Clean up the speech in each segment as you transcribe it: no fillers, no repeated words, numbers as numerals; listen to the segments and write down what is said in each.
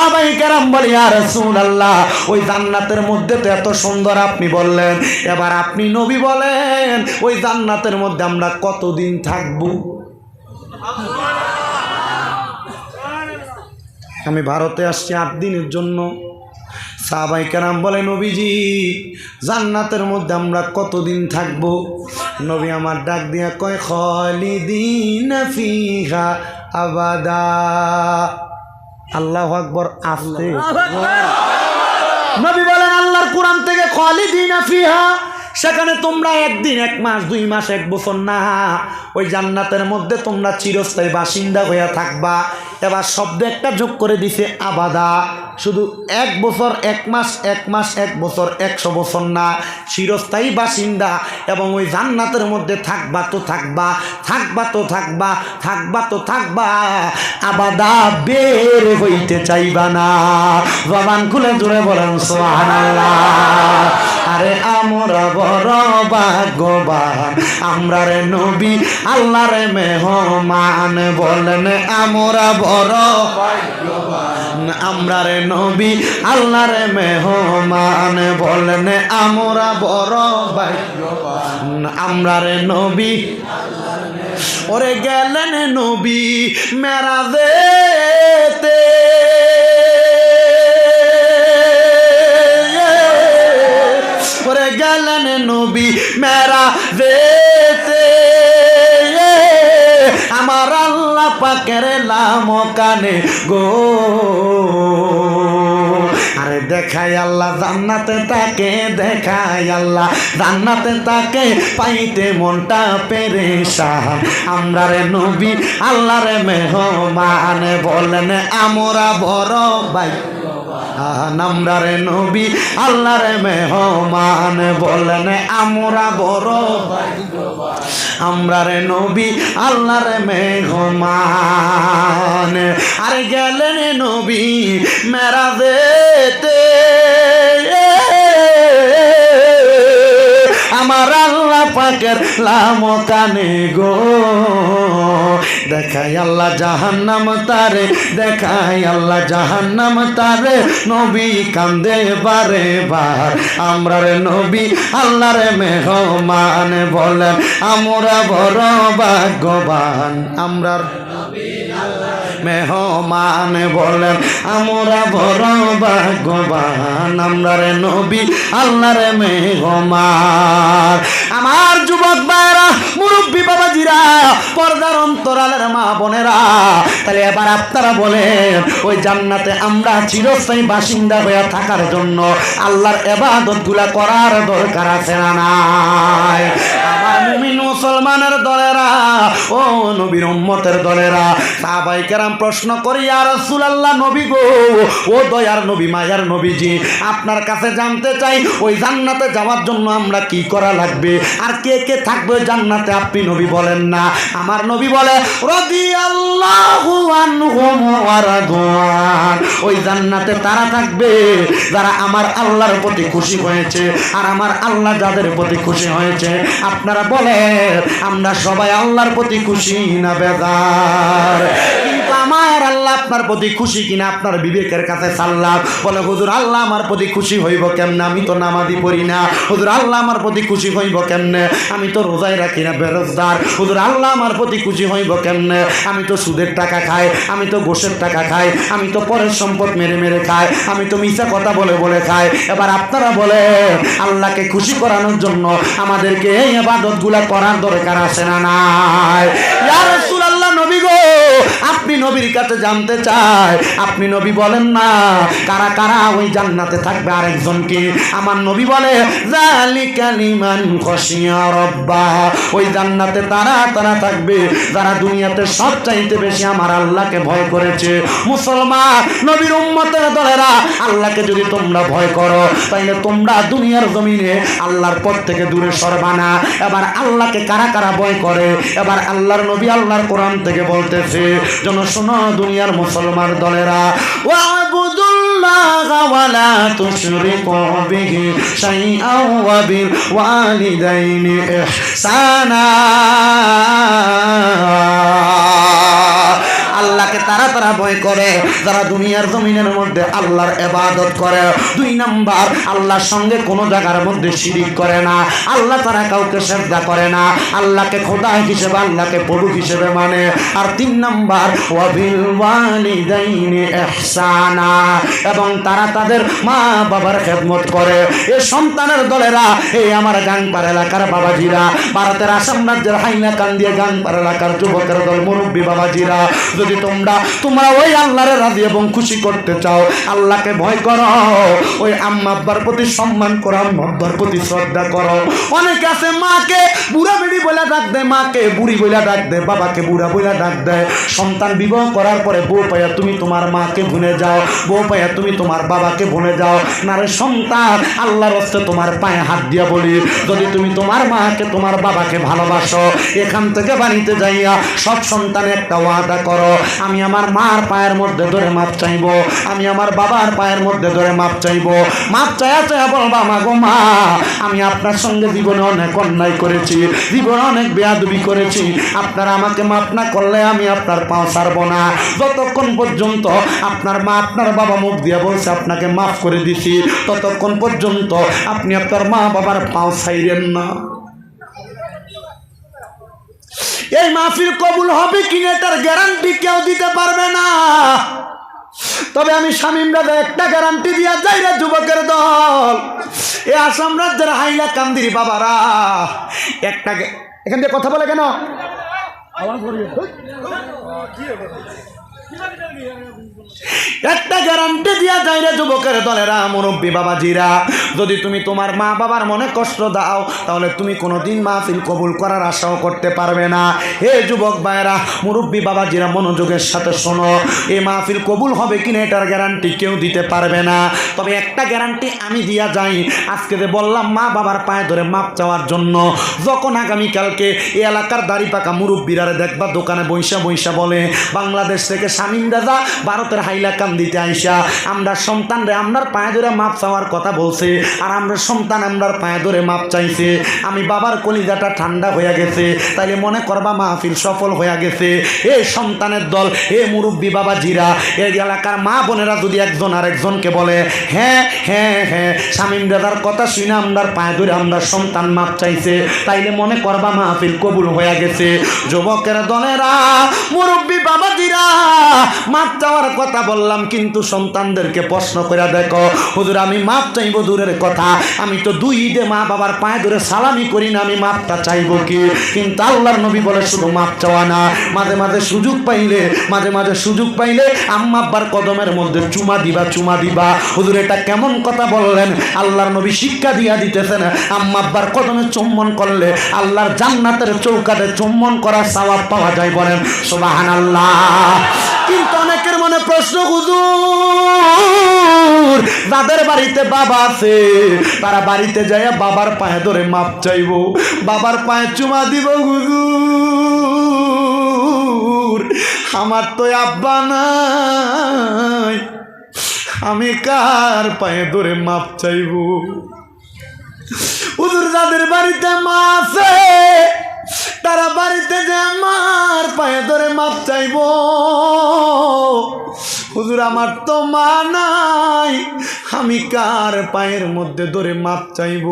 সাহাবায়ে কেরাম বলে ইয়া রাসূলুল্লাহ ওই জান্নাতের মধ্যে তো এত সুন্দর আপনি বললেন, এবার আপনি নবী বলেন ওই জান্নাতের মধ্যে আমরা কতদিন থাকব? আমি ভারতে আসছি 8 দিনের জন্য। সাহাবায়ে কেরাম বলে নবীজি জান্নাতের মধ্যে আমরা কতদিন থাকব? নবী আমার ডাক দিয়া কয় খালিদিনা ফিহা আবাদা। আল্লাহু আকবার। আস্তে নবী বলেন আল্লাহর কোরআন থেকে খালিদিনা ফিহা, সেখানে তোমরা 1 দিন 1 মাস 2 মাস 1 বছর না, ওই জান্নাতের মধ্যে তোমরা চিরস্থায়ী বাসিন্দা হইয়া থাকবা। এবার শব্দ একটা যোগ করে দিছে আবাদা, শুধু 1 বছর 1 মাস 1 মাস 1 বছর 100 বছর না, চিরস্থায়ী বাসিন্দা। এবং ওই জান্নাতের মধ্যে থাকবা তো থাকবা, থাকবা তো থাকবা, থাকবা তো থাকবা, আবাদা বের হইতে চাইবা না। জবান খুলে জুড়ে বলেন সুবহানাল্লাহ। আরে আমরা বড় ভাগ্যবান, আমরা রে নবী আল্লাহর মেহমান। বলেন আমরা বড় ভাগ্যবান, আমরা রে নবী আল্লাহর মেহমান। বলেন আমরা বড় ভাগ্যবান, আমরা রে নবী। ওরে গেলেন নবী মেরাজেতে, ওরে গেলেন নবী মেরাজেতে, আমার আল্লাহ পাকের লামকানে গো। আরে দেখাই আল্লাহ জান্নাতে তাকে, দেখাই আল্লাহ জান্নাতে তাকে, পাইতে মনটা পেরেশান। আমরা রে নবী আল্লাহর মেহমান। বলেন আমরা বড় ভাগ্যবান, আমরা রে নবী আল্লাহর মেহমান। বলেন আমরা বড় ভাগ্যবান, আমরা রে নবী আল্লাহর মেহমান। আরে গেলেন নবী মেরাজেতে, আমার আল্লাহ পাকের লামকানে গো। দেখাই আল্লাহ জাহান্নাম তারে, দেখাই আল্লাহ জাহান্নাম তারে, নবী কান্দে বারে বার। আমরা রে নবী আল্লাহর মেহমান। বলেন আমরা বড় ভাগ্যবান, আমরা মেহমান। বলেন আমরা বড় ভাগ্যবান, আমরা রে নবী আল্লাহর মেহমান। আমার যুবক ভাইরা, মুরব্বী বাবাজিরা, পর্দার অন্তরালের মা বোনেরা, তাহলে এবার আপনারা বলেন ওই জান্নাতে আমরা চিরস্থায়ী বাসিন্দা হয়ে থাকার জন্য আল্লাহর ইবাদত গুলা করার দরকার আছে না নাই? আমার মুমিন মুসলমানের দলেরা, ও নবীর উম্মতের দলেরা, সাহাবায়ে কেরাম প্রশ্ন করি ইয়া রাসূলুল্লাহ নবী গো, ও দয়ার নবী মায়ার নবীজি, আপনার কাছে জানতে চাই ওই জান্নাতে যাওয়ার জন্য আমরা কি করা লাগবে, আর কে কে থাকবে জান্নাতে আপনি নবী বলেন না। আমার নবী বলে রাদিয়াল্লাহু আনহুম ওয়া রাদওয়ান, ওই জান্নাতে তারা থাকবে যারা আমার আল্লাহর প্রতি খুশি হয়েছে, আর আমার আল্লাহ যাদের প্রতি খুশি হয়েছে। আপনারা বলেন আমরা সবাই আল্লাহর প্রতি খুশি না বেজার? কিন্তু আমার আল্লাহ আপনার প্রতি খুশি কিনা আপনার বিবেকের কাছে সাল্লাম। বলে হুজুর আল্লাহ আমার প্রতি খুশি হইব কেমনে, আমি তো নামাজি পড়ি না। হুজুর আল্লাহ আমার প্রতি খুশি হইব কেমনে, আমি তো রোজাই রাখি না, বেরোজগার। হুজুর আল্লাহ আমার প্রতি খুশি হইব কেমনে, আমি তো সুদের টাকা খাই, আমি তো ঘুষের টাকা খাই, আমি তো পরের সম্পদ মেরে মেরে খাই, আমি তো মিথ্যা কথা বলে বলে খাই। এবার আপনারা বলে আল্লাহকে খুশি করানোর জন্য আমাদেরকে এই ইবাদত গুলা করার দরকার আছে না নাই? ইয়া রাসূলুল্লাহ নবী গো, আপনি নবীর কাছে জানতে চাই, আপনি নবী বলেন না কারা কারা ওই জান্নাতে থাকবে। আরেকজন কি? আমার নবী বলে যালিকা লিমান খাশিয়া রাব্বাহ, ওই জান্নাতে তারা তারা থাকবে যারা দুনিয়াতে সবচাইতে বেশি আমার আল্লাহকে ভয় করেছে। মুসলমান নবীর উম্মতের দলেরা, আল্লাহকে যদি তোমরা ভয় করো তাইলে তোমরা দুনিয়ার জমিনে আল্লাহর পথ থেকে দূরে সরবা না। এবার আল্লাহকে কারা কারা ভয় করে, এবার আল্লাহর নবী আল্লাহর কোরআন থেকে বলতেছে, যেন শোনো দুনিয়ার মুসলমান দলেরা, ওয়াবুদুল্লাহ ওয়ালা তুশরিকু বিহি শাইআন ওয়া বিল ওয়ালিদাইনি ইহসানা। আল্লাহকে তারা তারা যারা ভয় করে, যারা দুনিয়ার জমিনের মধ্যে আল্লাহর ইবাদত করে। 2 নাম্বার, আল্লাহর সঙ্গে কোনো জায়গার মধ্যে শিরিক করে না, আল্লাহ তারা কাউকে সিজদা করে না, আল্লাহকে খোদা হিসেবে, আল্লাহকে প্রভু হিসেবে মানে। আর 3 নাম্বার, ওয়া বিল ওয়ালিদাইনি ইহসানা, এবং তারা তাদের মা বাবার খেদমত করে। এই সন্তানের দলেরা, এই আমার গাংপাড়া এলাকার বাবাজিরা, ভারতের আসাম রাজ্যের হাইলাকান্দি গাংপাড়া এলাকার যুবকের দল, মুরব্বী বাবাজিরা, যদি তোমরা ওই আল্লাহরে রাজি এবং খুশি করতে চাও, আল্লাহকে ভয় করো, ওই আম্মা আব্বার প্রতি সম্মান করো, আম্মা আব্বার প্রতি শ্রদ্ধা করো। অনেকে আছে মাকে বুড়া বেড়ি বলে ডাক দেয়, মাকে বুড়ি বলে ডাক দেয়, বাবাকে বুড়া বলে ডাক দেয়। সন্তান বিবাহ করার পরে বউ পাইয়া তুমি তোমার মাকে ভুলে যাও, বউ পাইয়া তুমি তোমার বাবাকে ভুলে যাও না রে সন্তান। আল্লাহর রাস্তায় তোমার পায়ে হাত দিয়া বলি, যদি তুমি তোমার মাকে তোমার বাবাকে ভালোবাসো, এখান থেকে বাড়িতে যাইয়া সব সন্তান একটা ওয়াদা করো, আমি আমার মার পায়ের মধ্যে ধরে মাপ চাইবো, আমি আমার বাবার পায়ের মধ্যে ধরে মাপ চাইবো। মাপ চাইয়া চাইয়া বলবা, মা গো মা, আমি আপনার সঙ্গে জীবনে অনেক অন্যায় করেছি, জীবনে অনেক বেয়াদবি করেছি, আপনারা আমাকে মাপ না করলে আমি আপনার পাও ছাড়বো না। যতক্ষণ পর্যন্ত আপনার মা আপনার বাবা মুখ দিয়া বলছে আপনাকে মাফ করে দিছি, ততক্ষণ পর্যন্ত আপনি আপনার মা বাবার পাও ছাইরেন না। এই মাহফিল কবুল হবে কিনা তার গ্যারান্টি কেউ দিতে পারবে না। তবে আমি শামীম রাজা একটা গ্যারান্টি দিয়া যাই রে যুবকের দল, এ আসাম রাজ্যের হাইলাকান্দির বাবারা, একটা এখান থেকে কথা বলে কেন একটা গ্যারান্টি দিয়া যায় রে যুবকের দলেরা, মুরব্বী বাবাজিরা, যদি তুমি তোমার মা বাবার মনে কষ্ট দাও, তাহলে তুমি কোনোদিন মাহফিল কবুল করার আশাও করতে পারবে না। হে যুবক ভাইরা, মুরব্বী বাবাজিরা, মনোযোগের সাথে শোনো, এই মাহফিল কবুল হবে কিনা এটার গ্যারান্টি কেউ দিতে পারবে না। তবে একটা গ্যারান্টি আমি দিয়া যাই, আজকে যে বললাম মা বাবার পায়ে ধরে মাপ চাওয়ার জন্য, যখন আগামীকালকে এই এলাকার দাড়ি পাকা মুরব্বীরা দেখবা দোকানে বৈশা বৈশা বলে, বাংলাদেশ থেকে শামীম রাজা ভারতের হাইলাকান্দিতে আইসা আমরা সন্তানরে আমরার পায়ে ধরে মাপ চাওয়ার কথা বলছে, আর আমরা সন্তান আমরার পায়ে ধরে মাপ চাইছে, আমি বাবার কলিজাটা ঠান্ডা হয়ে গেছে, তাইলে মনে করবা মাহফিল সফল হয়ে গেছে। এই সন্তানের দল, এ মুরব্বী বাবাজিরা, এই এলাকার মা বোনেরা যদি একজন আরেকজনকে বলে, হ্যাঁ হ্যাঁ হ্যাঁ শামীম রাজার কথা শুনে আমরার পায়ে ধরে আমরা সন্তান মাপ চাইছে, তাইলে মনে করবা মাহফিল কবুল হয়ে গেছে। যুবকের দলেরা, মুরব্বী বাবাজিরা, মাপ চাওয়ার কথা বললাম, কিন্তু সন্তানদেরকে প্রশ্ন করে দেখো, হুজুর আমি মাপ চাইবো দূরের কথা, আমি তো 2 ঈদে মা বাবার পায়ে ধরে সালামি করি না, আমি মাপটা চাইবো কি? কিন্তু আল্লাহর নবী বলে শুধু মাপ চাওয়া না, মাঝে মাঝে সুযোগ পাইলে আম্মা আব্বার কদমের মধ্যে চুমা দিবা। হুজুর এটা কেমন কথা বললেন? আল্লাহর নবী শিক্ষা দিয়া দিতেছেন, আম্মা আব্বার কদমে চুম্বন করলে আল্লাহর জান্নাতের চৌকাঠে চুম্বন করার সওয়াব পাওয়া যায়। বলেন সুবহানাল্লাহ। কিন্তু অনেকের মনে প্রশ্ন, হুজুর যাদের বাড়িতে বাবা আছে তারা বাড়িতে যায় বাবার পায়ে ধরে মাপ চাইব, বাবার পায়ে চুমা দিব, হুজুর আমার তো আব্বা নাই, আমি কার পায়ে ধরে মাপ চাইব? হুজুর যাদের বাড়িতে মা আছে তারা বাড়িতে যে আমার পায়ে ধরে মাপ চাইব, হুজুর আমার তো মা নাই, আমি কার পায়ের মধ্যে ধরে মাপ চাইব?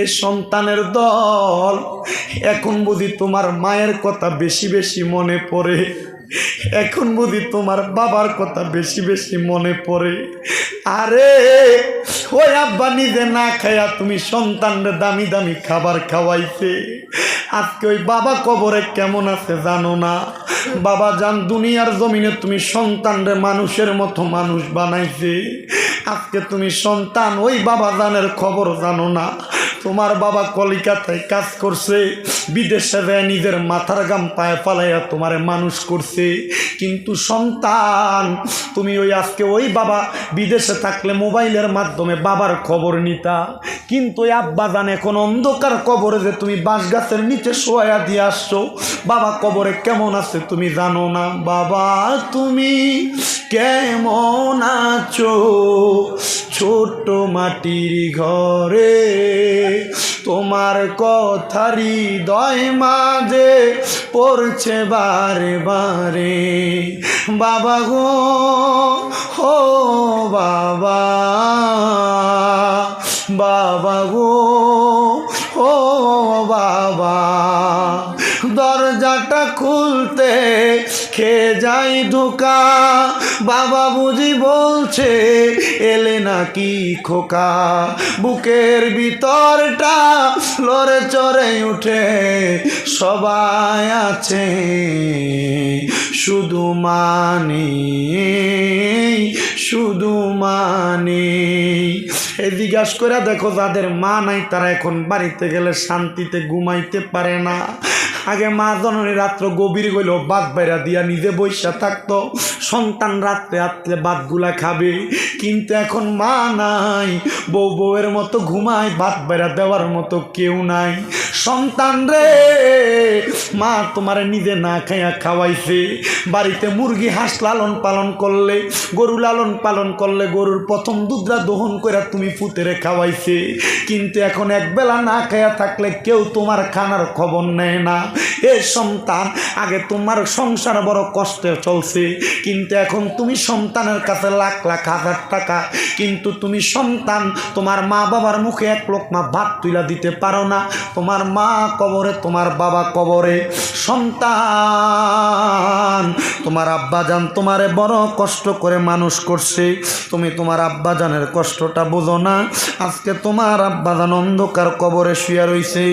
এ সন্তানের দল, এখন বুঝি তোমার মায়ের কথা বেশি বেশি মনে পড়ে, এখন বুঝি তোমার বাবার কথা বেশি বেশি মনে পড়ে। আরে ওই আব্বা নিজে না খাইয়া তুমি সন্তানরে দামি দামি খাবার খাওয়াইছে, আজকে ওই বাবা কবরে কেমন আছে জানো না? বাবা জান দুনিয়ার জমিনে তুমি সন্তানরে মানুষের মতো মানুষ বানাইছে, আজকে তুমি সন্তান ওই বাবা জানের খবর জানো না। তোমার বাবা কলিকাতায় কাজ করছে, বিদেশে যায় নিজের মাথার গাম পায়ে ফালাইয়া তোমারে মানুষ করছে, কিন্তু সন্তান তুমি ওই আজকে ওই বাবা বিদেশে থাকলে মোবাইলের মাধ্যমে বাবার খবর নিতা, কিন্তু ওই আব্বা জান এখন অন্ধকার কবরে যে তুমি বাঁশ গাছের নিচে শোয়া দিয়ে আসছো, বাবা কবরে কেমন আছে তুমি জানো না। বাবা তুমি কেমন আছো ছোট মাটির ঘরে, তোমার কথা হৃদয় মাঝে পড়ছে বারে বারে বাবা গো ও বাবা বাবা গো ও বাবা দরজাটা খুলতে খেয়ে যাই ধোকা বাবা বুঝি বলছে এলে নাকি খোকা বুকের ভিতরটা লড়ে চড়ে উঠে সবাই আছে শুধু মানে এই জিজ্ঞাসা করে দেখো যাদের মা নাই তারা এখন বাড়িতে গেলে শান্তিতে ঘুমাইতে পারে না। আগে মা জননী রাত্র গভীর গইল ভাত বাইরা দিয়া নিজে বৈশা থাকতো, সন্তান রাত্রে রাত্রে ভাতগুলা খাবে, কিন্তু এখন মা নাই, বউয়ের মতো ঘুমায়, ভাত বাইরা দেওয়ার মতো কেউ নাই। সন্তান রে মা তোমার নিজে না খাইয়া খাওয়াইছে, বাড়িতে মুরগি হাঁস লালন পালন করলে, গরু লালন পালন করলে, গরুর প্রথম দুধরা দহন করে তুমি পুতেরে খাওয়াইছে, কিন্তু এখন একবেলা না খাইয়া থাকলে কেউ তোমার খানার খবর নেয় না। এ সন্তান আগে তোমার সংসার বড় কষ্টে চলছে, কিন্তু এখন তুমি সন্তানের কাছে লাখ লাখ হাজার টাকা, কিন্তু তুমি সন্তান তোমার মা বাবার মুখে এক লোকমা ভাত তুলা দিতে পারো না। তোমার মা কবরে, তোমার বাবা কবরে। সন্তান তোমার আব্বাজান তোমারে বড় কষ্ট করে মানুষ করছে, তুমি তোমার আব্বাজানের কষ্টটা বোঝো না। আজকে তোমার আব্বাজান অন্ধকার কবরে শুয়ে রইছে।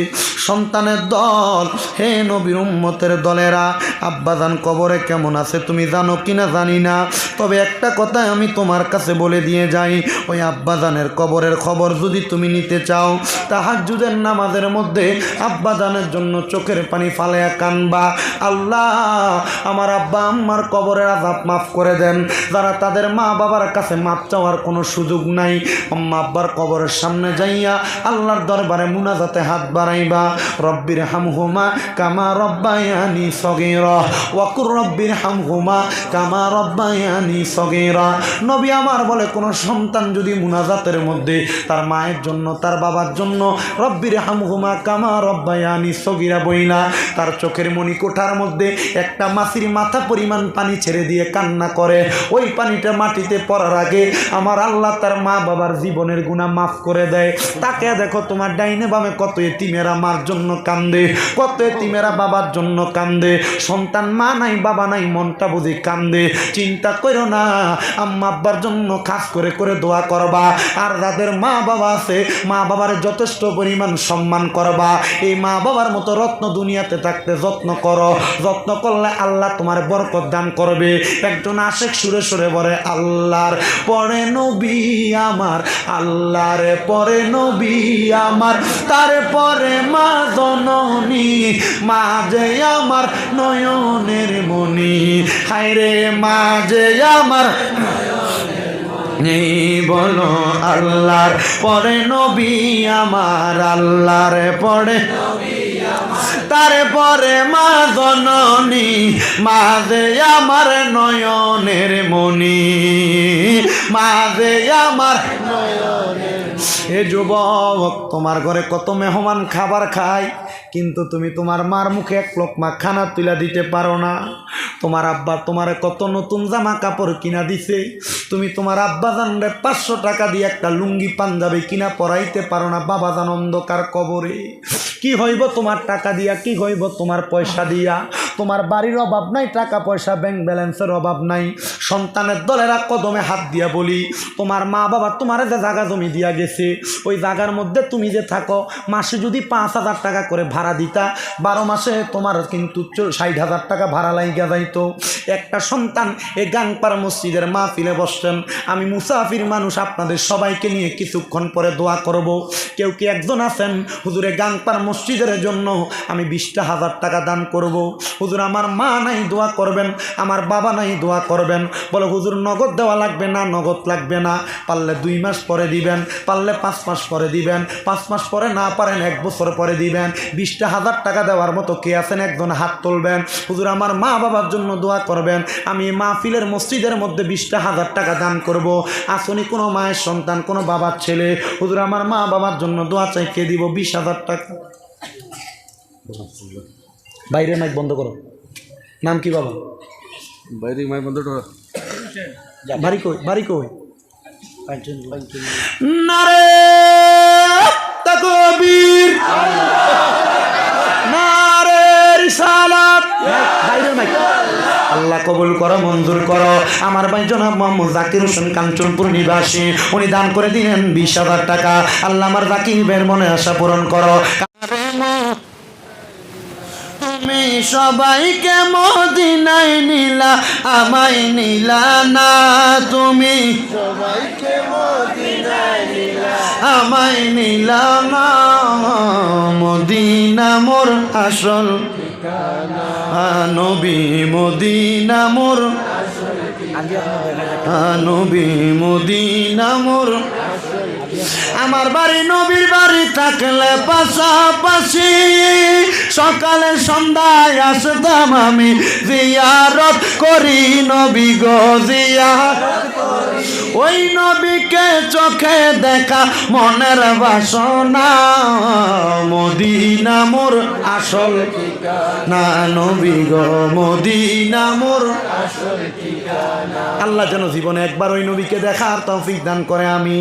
সন্তানের দল, হে নবীর উম্মতের দলেরা, আব্বাজান কবরে কেমন আছে তুমি জানো কিনা জানি না, তবে একটা কথা আমি তোমার কাছে বলে দিয়ে যাই, ওই আব্বাজানের কবরের খবর যদি তুমি নিতে চাও, তাহাজ্জুদের নামাজের মধ্যে আব্বাজানের জন্য চোখের পানি ফালাইয়া কানবা, আল্লাহ আমার আব্বা আম্মার কবরের আযাব মাফ করে দেন। যারা তাদের মা বাবার কাছে মাপ চাওয়ার কোনো সুযোগ নাই, আম্মা আব্বার কবরের সামনে যাইয়া আল্লাহর দরবারে মুনাজাতে হাত বাড়াইবা, রব্বির হামহুমা কামা রব্বায়ানি সগীরা ওয়াকুর রব্বির হামহুমা কামা রব্বায়ানি সগীরা। নবী আমার বলে কোন সন্তান যদি মুনাজাতের মধ্যে তার মায়ের জন্য, তার বাবার জন্য রব্বির হামহুমা কামা রব্বায়ানি সগীরা বইলা তার চোখের মণি কোঠার মধ্যে একটা মাছির মাথা পরিমাণ পানি ছেড়ে দিয়ে কান্না করে, ওই পানিটা মাটিতে পড়ার আগে আমার আল্লাহ তার মা বাবার জীবনের গুনাহ মাফ করে দেয়। তাকে দেখো তোমার ডাইনে বামে কত এতিমেরা মার জন্য কান্দে, কত এতিমেরা বাবার জন্য কান্দে। সন্তান মা নাই বাবা নাই, মনটা বুঝি কান্দে। চিন্তা করো না, আম্মা আব্বার জন্য খাস করে করে দোয়া করবা, আর যাদের মা বাবা আছে মা বাবার যথেষ্ট পরিমাণ সম্মান করবা। এই মা বাবার মতো রত্ন দুনিয়াতে থাকতে যত্ন করো, যত্ন করলে আল্লাহ তোমার বরকত দান করবে। একজন আশেক সুরে সুরে বলে, আল্লাহর পরে নবী আমার, আল্লাহর পরে নবী আমার, তারপরে মা জননী, মা যে আমার নয়নের মণি, হায়রে মা যে আমার বলো আল্লাহর পরে নবী আমার, আল্লাহর পরে তারপরে মা জননী, মা যে আমার নয়নের মণি, মা যে আমার নয়নের। হে যুবক, তোমার ঘরে কত মেহমান খাবার খায়, কিন্তু তুমি তোমার মার মুখে এক লোকমা খানা তুলে দিতে পারো না। তোমার আব্বা তোমার কত নতুন জামা কাপড় কিনা দিছে, তুমি তোমার আব্বা জানরে 500 টাকা দিয়ে একটা লুঙ্গি পাঞ্জাবি কিনা পরাইতে পারো না। বাবা জান অন্ধকার কবরে, কি হইব তোমার টাকা দিয়া, কি হইব তোমার পয়সা দিয়া? তোমার বাড়ির অভাব নাই, টাকা পয়সা ব্যাংক ব্যালেন্সের অভাব নাই। সন্তানের দলেরা কদমে হাত দিয়া বলি, তোমার মা বাবা তোমার যে জায়গা জমি দিয়া গেছে, ওই জায়গার মধ্যে তুমি যে থাকো, মাসে যদি 5,000 টাকা করে ভাড়া দিতা, 12 মাসে তোমার কিন্তু 60,000 টাকা ভাড়া লাইগা যাইতো। একটা সন্তান এই গাংপাড়া মসজিদের মাহফিলে বসছেন, আমি মুসাফির মানুষ, আপনাদের সবাইকে নিয়ে কিছুক্ষণ পরে দোয়া করব। কেউ কি একজন আছেন হুজুরে গাংপাড়া মসজিদের জন্য আমি 20,000 টাকা দান করব? হুজুর আমার মা নাই দোয়া করবেন, আমার বাবা নাই দোয়া করবেন। বলে হুজুর নগদ দেওয়া লাগবে না, নগদ লাগবে না, পারলে 2 মাস পরে দিবেন, পারলে 5 মাস পরে দিবেন, 5 মাস পরে না পারেন 1 বছর পরে দিবেন। 20,000 টাকা দেওয়ার মতো কে আছেন? একজন হাত তুলবেন। হুজুর আমার মা বাবার জন্য দোয়া করবেন, আমি মাহফিলের মসজিদের মধ্যে 20,000 টাকা দান করব। আসনি কোনো মায়ের সন্তান, কোনো বাবার ছেলে, হুজুর আমার মা বাবার জন্য দোয়া চাই, কে দিব? 20,000 টাকা। বাইরে মাইক বন্ধ করো। নাম কি বাবা? বাইরে মাইক বন্ধ করো। বাড়ি কই? বাড়ি কই? নারে তাকবীর, নারে রিসালাত। বাইরে মাইক। আল্লাহ কবুল করো, মঞ্জুর করো। আমার ভাই জনাব মোহাম্মদ জাকির হোসেন কাঞ্চনপুর নিবাসী, উনি দান করে দিলেন 20,000 টাকা। আল্লাহ আমার জাকির ভাইয়ের মনে আশা পূরণ করো। তুমি সবাইকে মদিনায় নিলা, আমায় নিলা না। তুমি সবাইকে মদিনায় নিলা, আমায় নিলা না। মদিনা মোর আসল ঠিকানা, নবী মদিনা মোর আসল ঠিকানা, নবী মদিনা মোর। আমার বাড়ি নবীর বাড়ি থাকলে পাশাপাশি, সকালে সন্ধ্যায় আসতাম আমি জিয়ারত করি নবী গো, জিয়ারত করি। ওই নবীকে চোখে দেখা মনের বাসনা, মদিনা মোর আসল ঠিকানা, নবী গো মদিনা মোর আসল ঠিকানা। আল্লাহ যেন জীবনে একবার ওই নবীকে দেখার তৌফিক দান করে। আমি